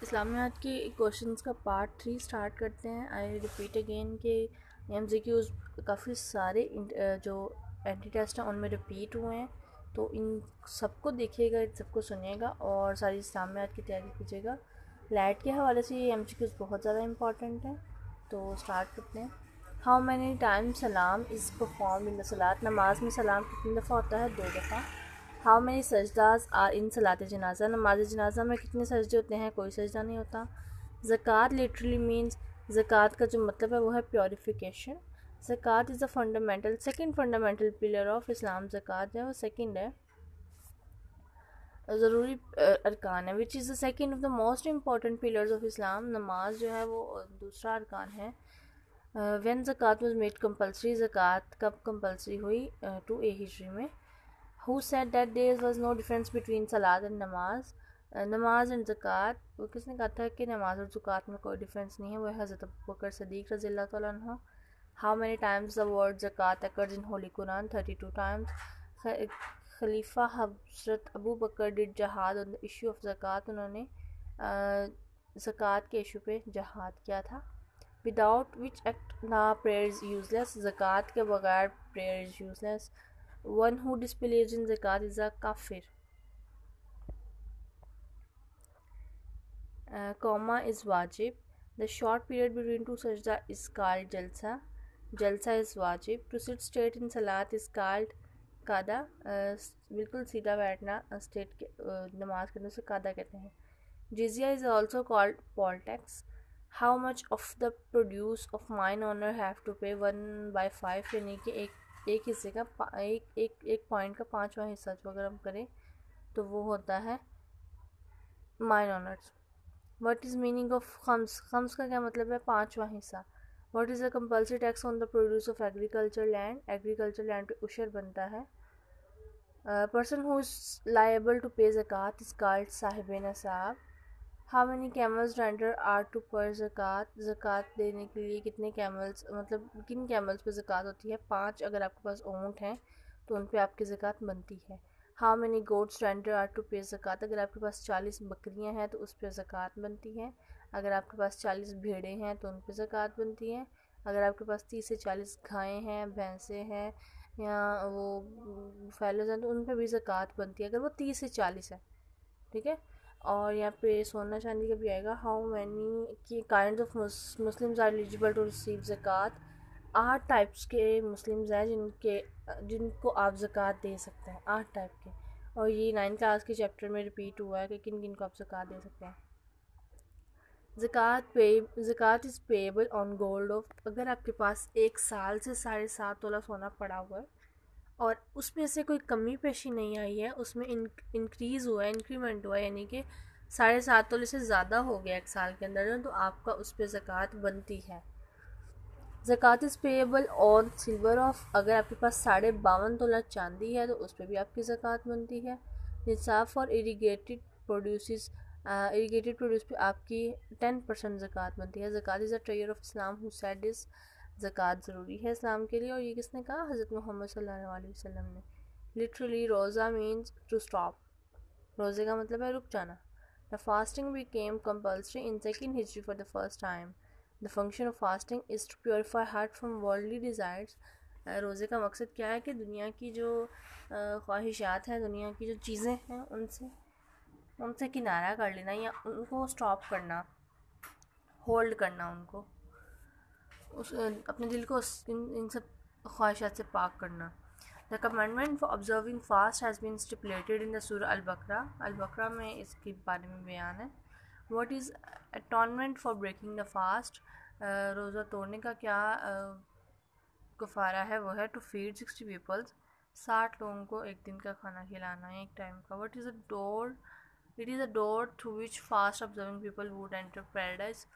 इस्लामियात के क्वेश्चंस का part 3 start करते हैं। आई रिपीट अगेन कि एमसीक्यूज काफ़ी सारे जो एंटी टेस्ट हैं उनमें रिपीट हुए हैं, तो इन सबको देखिएगा, इन सबको सुनिएगा और सारी इस्लामियात की तैयारी कीजिएगा। लैट के हवाले से ये एमसीक्यूज बहुत ज़्यादा इंपॉर्टेंट हैं, तो स्टार्ट करते हैं। हाउ मैनी टाइम सलाम इज़ परफॉर्म इन द सलात, नमाज में सलाम कितनी दफ़ा होता है? 2 दफ़ा। हाउ मैनी सजदास आर इन सलात जनाजा, नमाज जनाजा में कितने सजदे होते हैं? कोई सजदा नहीं होता। ज़कात लिटरली मीन्स, ज़कात का जो मतलब है वो है प्योरिफिकेशन। ज़कात is a fundamental second fundamental pillar of Islam. ज़कात जो है वो सेकंड है, ज़रूरी अरकान है, which is the second of the most important pillars of Islam. नमाज जो है वो दूसरा अरकान है। व्हेन ज़कात वाज मेड कंपल्सरी, ज़कात कब कंपल्सरी हुई? 2 हिजरी में। Who said that there was no difference between Salat and नमाज? नमाज एंड ज़कात, वो किसने कहा था कि नमाज और ज़कात में कोई डिफरेंस नहीं है? वो हज़रत अबू बकर सिद्दीक़ रज़ी अल्लाह तआला अन्हु। How many times the word ज़कात occurs in holy Quran? 32 times. खलीफा हज़रत अबू बकर डिड जहाद ऑन द इशू ऑफ ज़कात, उन्होंने ज़कात के इशू पे जहाद किया था। विदाउट विच एक्ट ना प्रेयर इज़ यूजलेस, ज़कात के बगैर prayer is useless. One who disbelieves in zakat is a kafir. Comma is wajib. The short period between two sajda is called jalsa. Jalsa is wajib. To sit straight in salat is called kada. बिल्कुल सीधा बैठना state के नमाज के अंदर से कादा कहते हैं। जिजिया is also called poll tax. How much of the produce of mine owner have to pay 1/5, यानी कि एक हिस्से का एक पॉइंट का 5वां हिस्सा जो अगर हम करें तो वो होता है mine owners. What is meaning of खम्स? खम्स का क्या मतलब है? 5वां हिस्सा। What is the compulsory tax on the produce of agriculture land? Agriculture land पे उशर बनता है। Person who is liable to pay ज़कात इज कॉल्ड साहिब नसाब। How many camels render are to per ज़कात? ज़कात देने के लिए कितने कैमल्स, मतलब किन कैमल्स पे ज़कात होती है? 5। अगर आपके पास ऊँट हैं तो उन पे आपकी ज़कात बनती है। How many goats render are to pay ज़कात? अगर आपके पास 40 बकरियां हैं तो उस पर ज़कात बनती है। अगर आपके पास 40 भेड़ें हैं तो उन पर ज़कात बनती है। अगर आपके पास 30 से 40 गायें हैं, भैंसें हैं या वो फैलोज हैं तो उन पर भी ज़कात बनती है, अगर वो 30 से 40 है। ठीक है। और यहाँ पे सोना चांदी का भी आएगा। हाउ मैनी की kind of Muslims are eligible to receive ज़कात? 8 टाइप्स के मुस्लिम्स हैं जिनको आप ज़कात दे सकते हैं, 8 टाइप के। और ये 9th क्लास के चैप्टर में रिपीट हुआ है कि किन किन को आप ज़कात दे सकते हैं। ज़कात is payable on gold of, अगर आपके पास 1 साल से 7.5 तोला सोना पड़ा हुआ है और उसमें से कोई कमी पेशी नहीं आई है, उसमें इंक्रीज़ हुआ है, इंक्रीमेंट हुआ है, यानी कि 7.5 तोले से ज़्यादा हो गया 1 साल के अंदर, तो आपका उस पर ज़कात बनती है। ज़कात is payable on silver of, अगर आपके पास 52.5 तोला चांदी है तो उस पर भी आपकी ज़कात बनती है। निसाब for irrigated produce, irrigated produce पे आपकी 10% ज़कात बनती है। ज़कात इज़ अ ट्रेयर of Islam who said this, ज़कात ज़रूरी है इस्लाम के लिए, और ये किसने कहा? हज़रत मोहम्मद सल्लल्लाहु अलैहि वसल्लम ने। लिटरली रोज़ा मीन्स टू स्टॉप, रोज़े का मतलब है रुक जाना। The fasting became compulsory in second history for the first time. The function of fasting is to purify heart from worldly desires. रोज़े का मकसद क्या है? कि दुनिया की जो ख्वाहिशात हैं, दुनिया की जो चीज़ें हैं, उनसे किनारा कर लेना या उनको स्टॉप करना, होल्ड करना, उनको अपने दिल को इन सब ख्वाहिशात से पाक करना। The commandment for observing fast has been stipulated in the सूरा अल-बकरा, अल-बकरा में इसके बारे में बयान है। What is atonement for breaking the fast? रोज़ा तोड़ने का क्या कफ़ारा है? वो है टू फीड 60 पीपल्स, 60 लोगों को एक दिन का खाना खिलाना है, एक टाइम का। What is a door? It is a door through which fast observing people would enter paradise.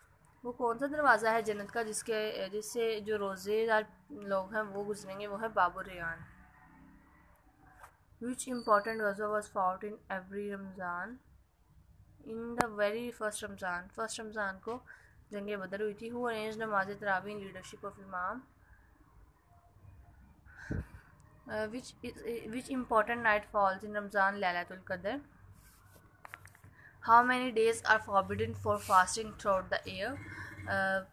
वो कौन सा दरवाज़ा है जन्नत का जिससे जो रोज़ेदार लोग हैं वो गुजरेंगे? वो है बाबुर रेयान। विच इम्पॉर्टेंट गज़वा was fought in every Ramzan? In the very first Ramzan को जंग बदर हुई थी। हु अरेंज नमाज तरावी इन leadership of imam? Which important night falls in Ramzan? लैलतुल क़द्र। How many days are forbidden for fasting throughout the year,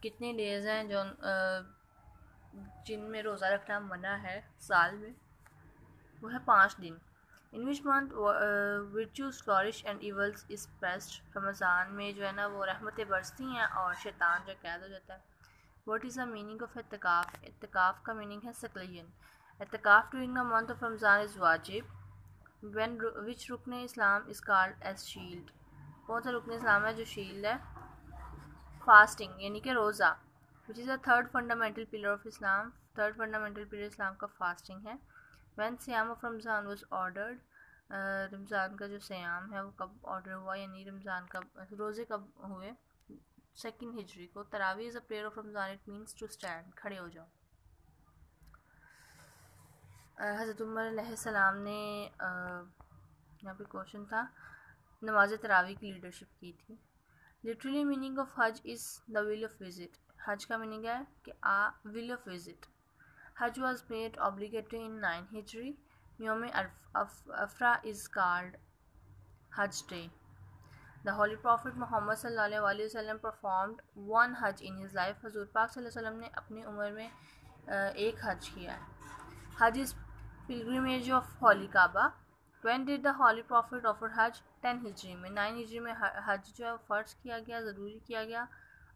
कितने डेज़ हैं जो जिनमें रोज़ा रखना मना है साल में? वो है 5 दिन। In which month virtues flourish and evils is past, Ramzan में जो है ना वो रहमतें बरसती हैं और शैतान जो कैद हो जाता है। What is the meaning of इत्तिकाफ? इत्तिकाफ का मीनिंग है सक्लियन। इत्तिकाफ during the month of Ramzan is वाजिब। व्हेन विच रुकन Islam is called as shield, कौन सा रुकन इस्लाम है जो शील्ड है? फास्टिंग यानी कि रोज़ा। Which is the third fundamental pillar of Islam, third fundamental pillar Islam का फास्टिंग है। व्हेन सियाम of Ramzan was ordered, Ramzan का जो सियाम है वो कब ऑर्डर हुआ, यानी रमज़ान कब रोज़े कब हुए? 2 हिजरी को। तरावी is a prayer of Ramzan, it means to stand, खड़े हो जाओ। हज़रत उमर अलैहिस्सलाम ने यहाँ पे क्वेश्चन था, नमाज तरावी की लीडरशिप की थी। लिटरली मीनिंग ऑफ हज is the will of visit, हज का मीनिंग है कि विल ऑफ विजिट। हज वॉज मेड ऑब्लिगेटरी इन 9 हिजरी। योम अफ्रा इज़ कॉल्ड हज day. The holy prophet Muhammad सल्लल्लाहु अलैहि वसल्लम परफॉर्म्ड 1 हज इन हिज लाइफ, हजूर पाक सल्लल्लाहु अलैहि वसल्लम ने अपनी उम्र में एक हज किया है। हज इज़ पिलग्रिमेज ऑफ होली काबा। When did the holy prophet offer हज? 10 हिजरी में। 9 हिजरी में हज जो है फ़र्ज़ किया गया, ज़रूरी किया गया,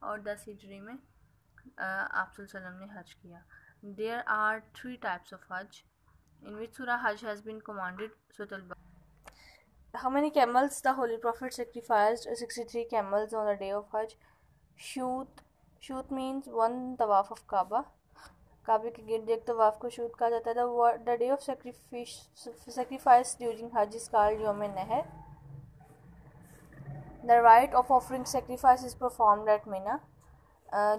और 10 हिजरी में आप सल्लल्लाहु अलैहि वसल्लम ने हज किया। There are 3 types of Hajj. In which surah Hajj has been commanded? Surah Al-Baqarah. How many camels the Holy Prophet sacrificed? 63 camels on the day of Hajj. Shoot means 1 tawaf of Kaaba. काबे के गिर्द एक तवाफ को shoot कहा जाता है। The day of sacrifice during Hajj is called Yom Nahar. The rite of offering sacrifice is performed at Mina.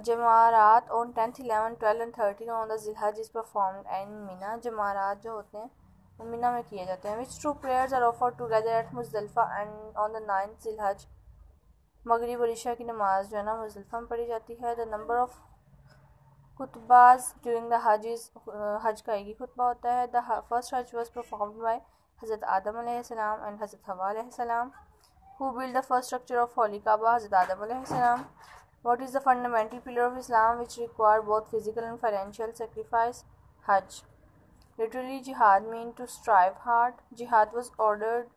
जमारात on 10th, 11th, 12th and 13th on the Zilhaj is performed in Mina. जमारात जो होते हैं वो मीना में किए जाते हैं। Which 2 prayers are offered together at Muzdalifah and on the 9th Zilhaj? मगरिब और इशा की नमाज जो है ना मुज़दलिफ़ा में पढ़ी जाती है। The number of खुतबाज during the Hajj is हज का एक ही खुतबा होता है। The first Hajj was performed by हज़रत आदम अलैहिस्सलाम and हज़रत हवा अलैहिस्सलाम. Who built the first structure of Holy Kaaba? हज़रत आदम अलैहिस्सलाम. What is the fundamental pillar of Islam which require both physical and financial sacrifice? Hajj. Literally, jihad means to strive hard. Jihad was ordered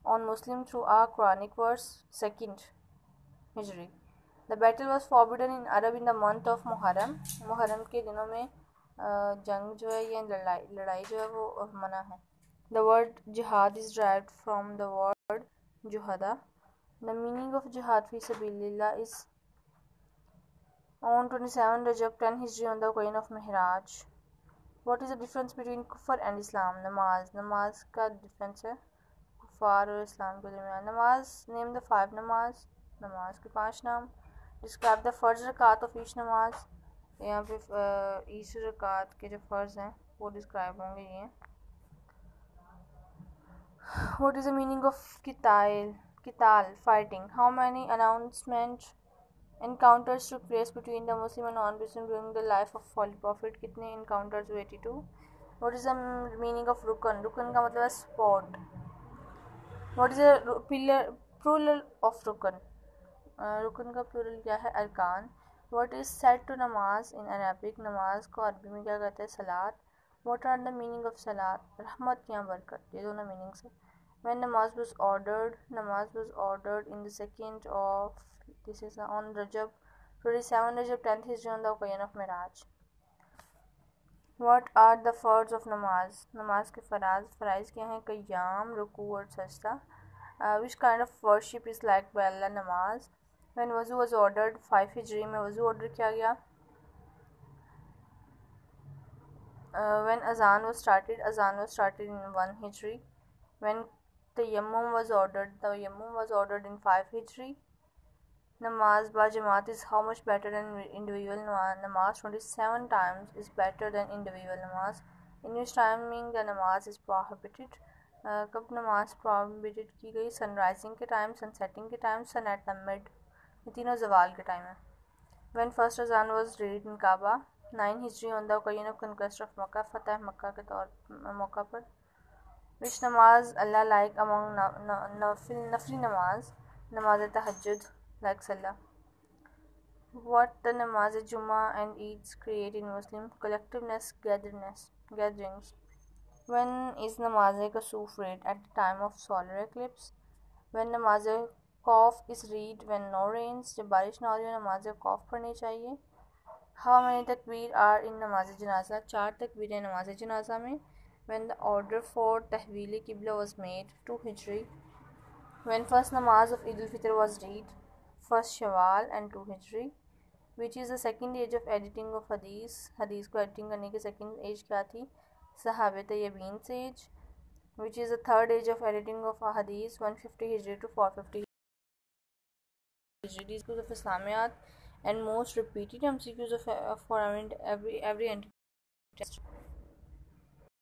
on Muslim through a Quranic verse, 2nd Hijri. The battle was forbidden in Arab in the month of Muharram. Muharram के दिनों में जंग जो है या लड़ाई जो है वो मना है। The word jihad is derived from the word juhada. The meaning of jihad fi sabilillah is on 27 Rajab 10 Hijri on the Queen of Mihraj. What is the difference between Kufr and Islam? नमाज का difference है कुफार और इस्लाम के दरमियान। नमाज, name the 5 नमाज के 5 नाम। डिस्क्राइब द फ़र्ज रकात ऑफ ईच नमाज, यहाँ पे ईच रकात के जो फ़र्ज हैं वो डिस्क्राइब होंगे ये। What is the meaning of किताल fighting? How many encounters took place between the Muslim and non-Muslim during the life of Holy Prophet? कितने encounters हुए? 82. What is the meaning of रुकन? रुकन का मतलब है spot. What is the plural of रुकन? रुकन का plural क्या है? अरकान. What is said to नमाज in Arabic? नमाज को अरबी में क्या कहते हैं? सलात. What are the meaning of सलात? रहमत या बरकत, ये दोनों meanings है। When namaz was ordered in the 2nd of, this is on Rajab 27 Rajab 10th Hijri on the occasion of Miraj. What are the fards of namaz? नमाज के फ़राइज़ क्या हैं? क़याम, रुकू और सजदा. Which kind of worship is like by Allah? नमाज. When वज़ू was ordered 5 Hijri में वज़ू ऑर्डर किया गया. When azan was started in 1 Hijri. When tayammum was ordered in 5 Hijri. Namaz ba Jamaat is how much better than individual namaz? 27 times is better than individual namaz. In which timing the namaz is prohibited? कब नमाज prohibited की गई? Sunrising के time, sunsetting के time, sun at the mid, ये तीनों जवाल के टाइम है। When first azan was read in Kaaba? 9 Hijri on the occasion of conquest of Makkah, फतह मक्का के मौका पर। Which namaz Allah like among नफली नमाज? नमाज तहज्जुद like Salah. What the namaz Jummah and Eids create in Muslim collectiveness, gatherings. When is namaz Kasuf read? At the time of solar eclipse. When namaz Qaf is read when no rains. जब बारिश ना हो रही हो नमाज Qaf पढ़नी चाहिए. How many takbir are in namaz janaza? 4 takbir है नमाज जनाजा में. When the order for tahweel qibla was made, 2 Hijri. When first namaz of Eid al-Fitr was read, 1st Shawwal and 2 Hijri. Which is the second age of editing of hadith? Hadith को editing करने की second age क्या थी? Sahabe Tayyibin's age. Which is the third age of editing of a hadith? 150 Hijri to 450 Hijri. These schools of Islamiyat and most repeated MCQs of for every entry test.